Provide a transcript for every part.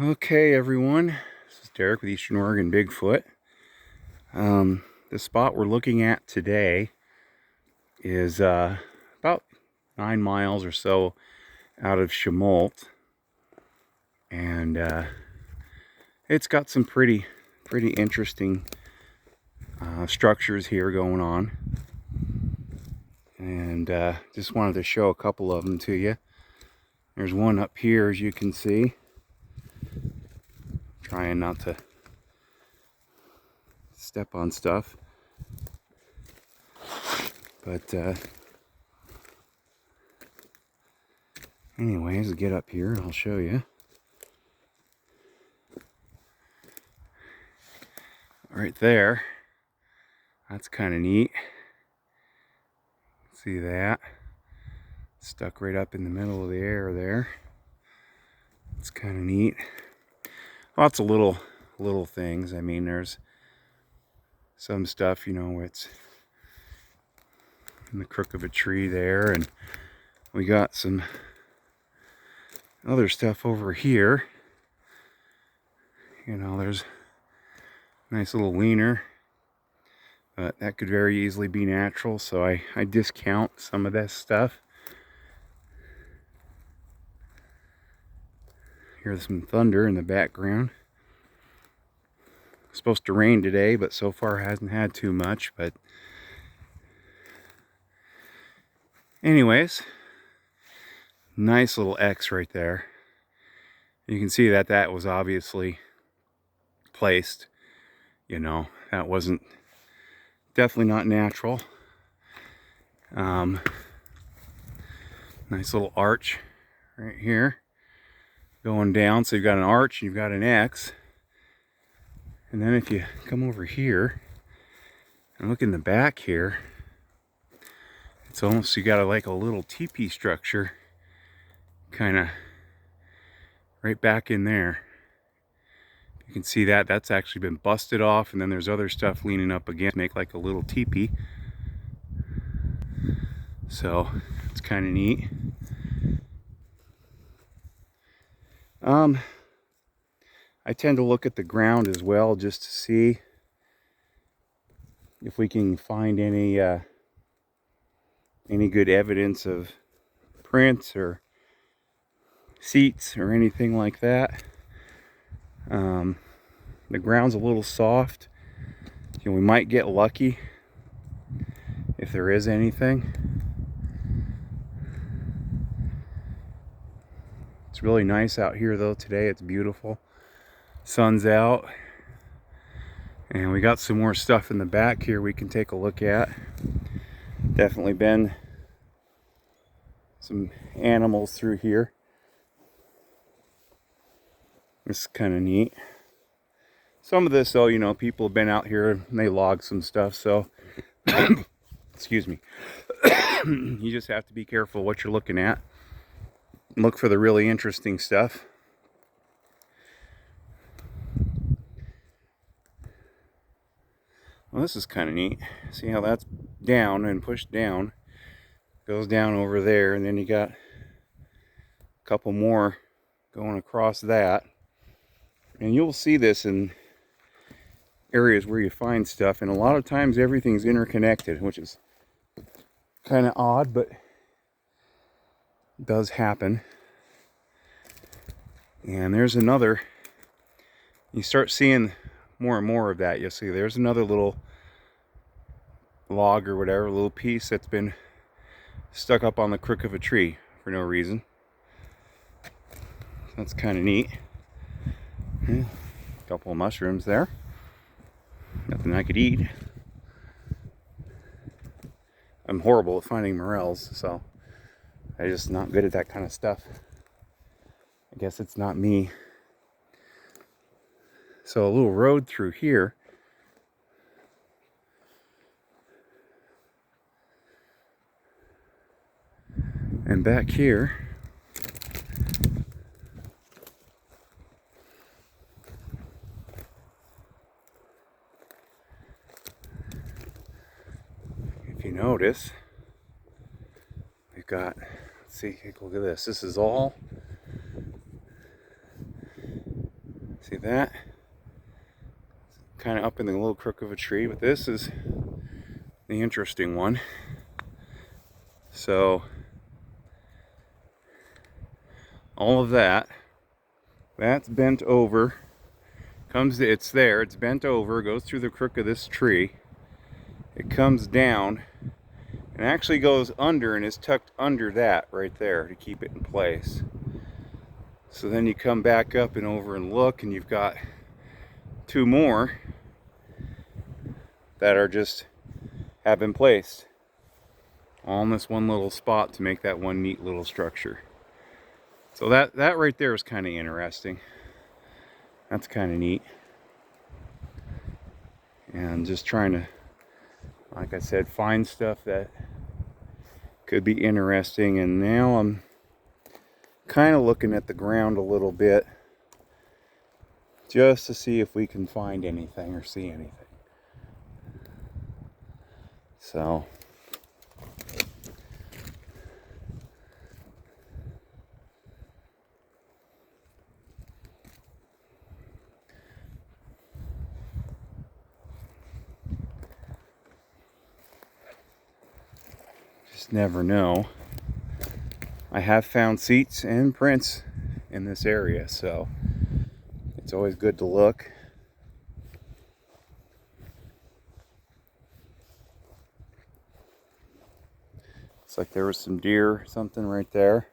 Okay, everyone. This is Derek with Eastern Oregon Bigfoot. The spot we're looking at today is about 9 miles or so out of Chemult, and it's got some pretty interesting structures here going on, and just wanted to show a couple of them to you. There's one up here, as you can see. Trying not to step on stuff, but anyways, get up here and I'll show you. Right there, that's kind of neat. See that? Stuck right up in the middle of the air there. It's kind of neat. Lots of little things. I mean, there's some stuff, you know, it's in the crook of a tree there, and we got some other stuff over here. You know, there's a nice little wiener, but that could very easily be natural, so I discount some of this stuff. Here's some thunder in the background. It's supposed to rain today, but so far hasn't had too much. But anyways, nice little X right there. You can see that that was obviously placed. You know, that wasn't, definitely not natural. Nice little arch right here going down. So you've got an arch, you've got an X. And then if you come over here and look in the back here, it's almost, you got like a little teepee structure kind of right back in there. You can see that that's actually been busted off, and then there's other stuff leaning up again to make like a little teepee. So it's kind of neat. I tend to look at the ground as well, just to see if we can find any good evidence of prints or seats or anything like that. The ground's a little soft. You know, we might get lucky if there is anything. It's really nice out here though today. It's beautiful. Sun's out. And we got some more stuff in the back here we can take a look at. Definitely been some animals through here. This is kind of neat. Some of this though, you know, people have been out here and they log some stuff, so excuse me. You just have to be careful what you're looking at. Look for the really interesting stuff. Well, this is kind of neat. See how that's down and pushed down. Goes down over there, and then you got a couple more going across that. And you'll see this in areas where you find stuff, and a lot of times everything's interconnected, which is kind of odd, but it does happen. And there's another, you start seeing more and more of that. You'll see there's another little log or whatever, little piece that's been stuck up on the crook of a tree for no reason. That's kind of neat. A couple of mushrooms there. Nothing I could eat. I'm horrible at finding morels, so I'm just not good at that kind of stuff. I guess it's not me. So a little road through here. And back here, if you notice, we've got, let's see, look at this. This is all See that? Kind of up in the little crook of a tree, but this is the interesting one. So all of that's bent over, it's there, it's bent over, goes through the crook of this tree, it comes down and actually goes under and is tucked under that right there to keep it in place. So then you come back up and over and look, and you've got two more that are just have been placed all in this one little spot to make that one neat little structure. So that right there is kind of interesting. That's kind of neat. And just trying to, like I said, find stuff that could be interesting. And now I'm kind of looking at the ground a little bit just to see if we can find anything or see anything. So just never know. I have found seats and prints in this area, so it's always good to look. Looks like there was some deer or something right there.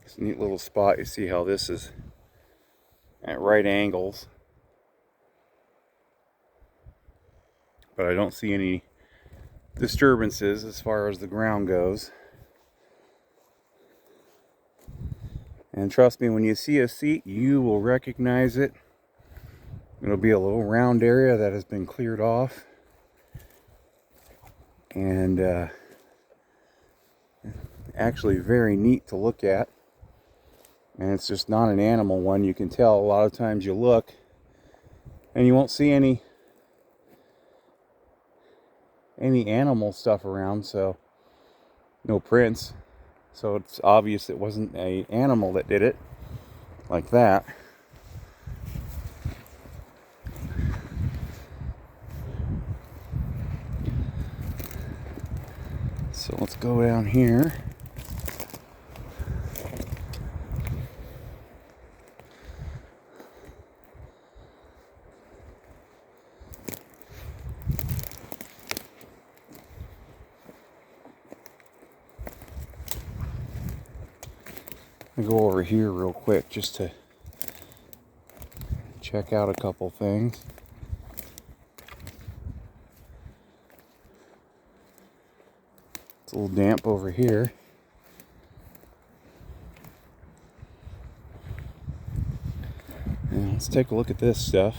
It's a neat little spot. You see how this is at right angles, but I don't see any disturbances as far as the ground goes. And trust me, when you see a seat, you will recognize it. It'll be a little round area that has been cleared off, and actually very neat to look at. And it's just not an animal one. You can tell a lot of times you look and you won't see any animal stuff around, so no prints, so it's obvious it wasn't an animal that did it like that. So let's go down here. I'll go over here real quick just to check out a couple things. It's a little damp over here. And let's take a look at this stuff.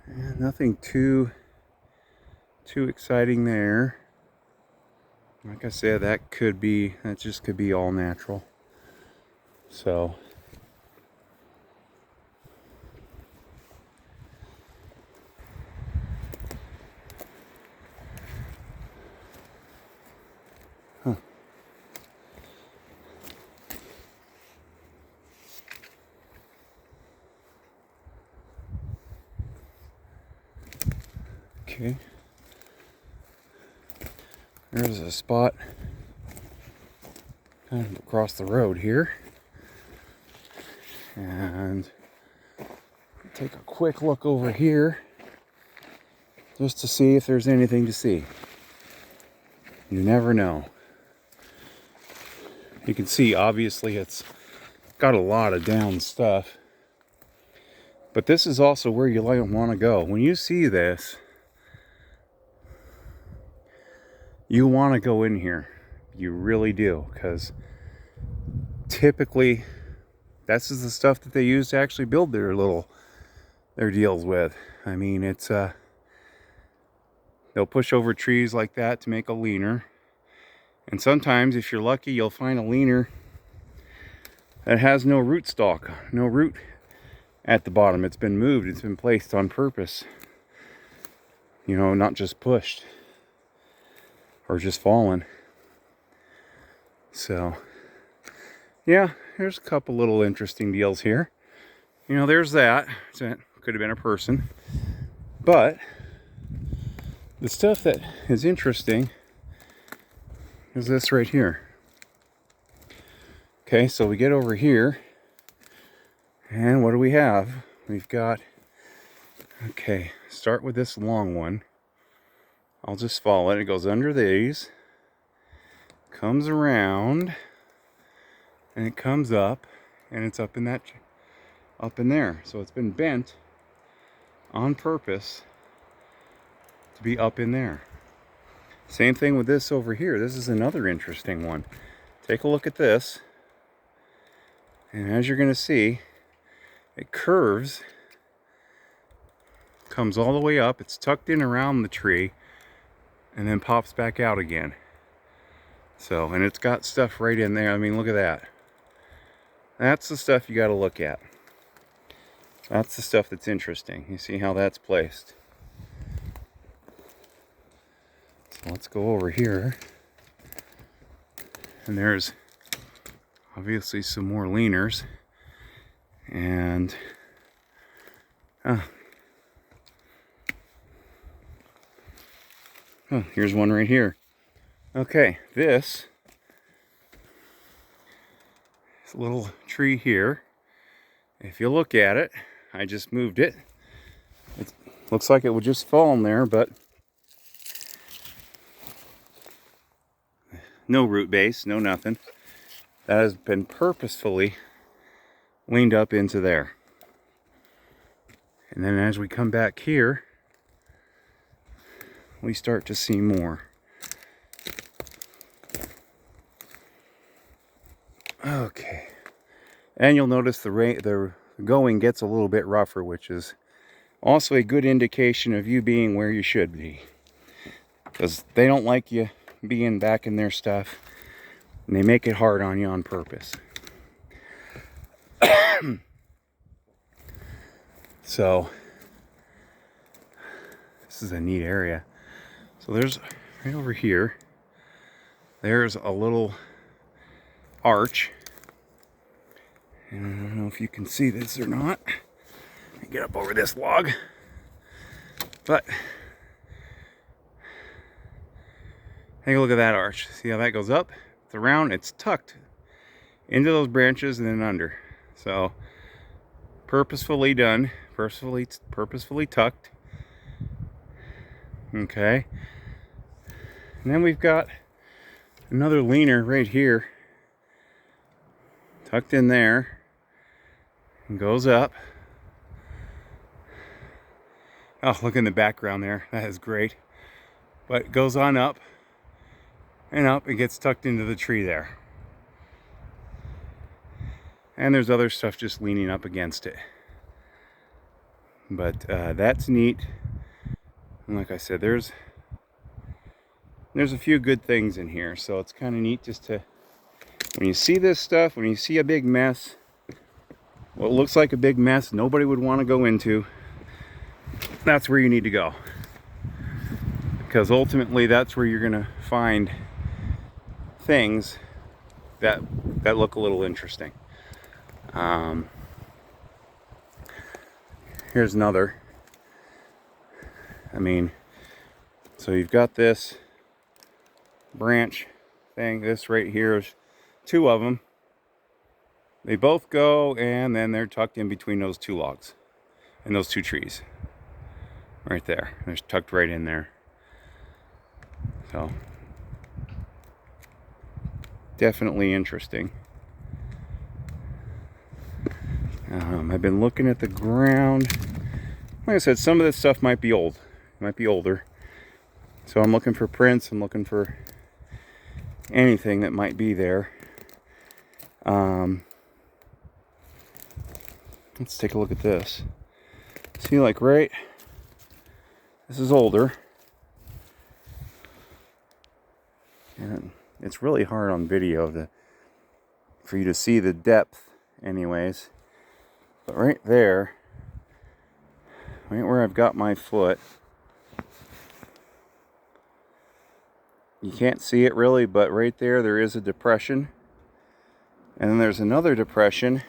And nothing too exciting there. Like I said, that just could be all natural. So okay. There's a spot kind of across the road here. And take a quick look over here just to see if there's anything to see. You never know. You can see obviously it's got a lot of down stuff. But this is also where you want to go. When you see this, you want to go in here. You really do, because typically this is the stuff that they use to actually build their little their deals with. I mean, it's they'll push over trees like that to make a leaner. And sometimes, if you're lucky, you'll find a leaner that has no root stalk, no root at the bottom. It's been moved, it's been placed on purpose. You know, not just pushed or just fallen. So, yeah, there's a couple little interesting deals here. You know, there's that. That could have been a person. But the stuff that is interesting is this right here. Okay, so we get over here, and what do we have? We've got, okay, start with this long one. I'll just follow it. It goes under these, comes around, and it comes up, and it's up in that, up in there. So it's been bent on purpose to be up in there. Same thing with this over here. This is another interesting one. Take a look at this. And as you're going to see, it curves, comes all the way up. It's tucked in around the tree, and then pops back out again. So, and it's got stuff right in there. I mean, look at that. That's the stuff you got to look at. That's the stuff that's interesting. You see how that's placed. So let's go over here. And there's obviously some more leaners. And oh, here's one right here. Okay, this little tree here, if you look at it, I just moved it. It looks like it would just fall in there, but no root base, no nothing. That has been purposefully leaned up into there. And then as we come back here, we start to see more. Okay. And you'll notice the going gets a little bit rougher, which is also a good indication of you being where you should be. Because they don't like you being back in their stuff. And they make it hard on you on purpose. So, this is a neat area. So there's, right over here, there's a little arch. And I don't know if you can see this or not. Let me get up over this log. But, take a look at that arch. See how that goes up? It's around, it's tucked into those branches and then under. So, purposefully done, purposefully tucked. Okay. And then we've got another leaner right here, tucked in there, and goes up. Oh, look in the background there. That is great. But it goes on up and up and gets tucked into the tree there. And there's other stuff just leaning up against it. But that's neat. And like I said, there's a few good things in here. So it's kind of neat just to, when you see this stuff, when you see a big mess, what looks like a big mess nobody would want to go into, that's where you need to go. Because ultimately that's where you're going to find things that look a little interesting. Here's another. I mean, so you've got this branch thing. This right here is two of them. They both go, and then they're tucked in between those two logs and those two trees. Right there. They're tucked right in there. So, definitely interesting. I've been looking at the ground. Like I said, some of this stuff might be old. Might be older. So I'm looking for prints. I'm looking for anything that might be there. Let's take a look at this. See, like right, this is older. And it's really hard on video for you to see the depth anyways. But right there, right where I've got my foot, you can't see it really, but right there is a depression. And then there's another depression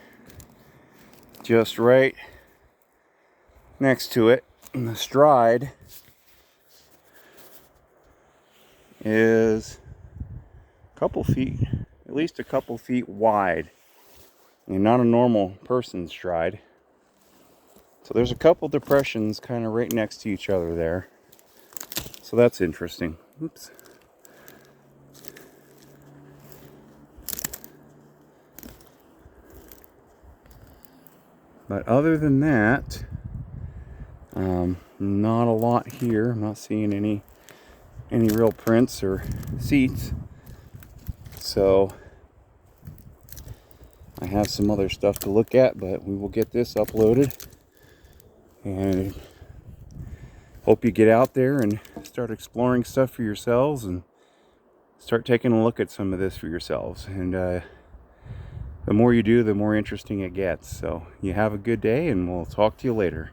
just right next to it. And the stride is a couple feet, at least a couple feet wide. And not a normal person's stride. So there's a couple depressions kind of right next to each other there. So that's interesting. Oops. But other than that, not a lot here. I'm not seeing any real prints or seats. So I have some other stuff to look at, but we will get this uploaded. And hope you get out there and start exploring stuff for yourselves and start taking a look at some of this for yourselves. And the more you do, the more interesting it gets. So you have a good day, and we'll talk to you later.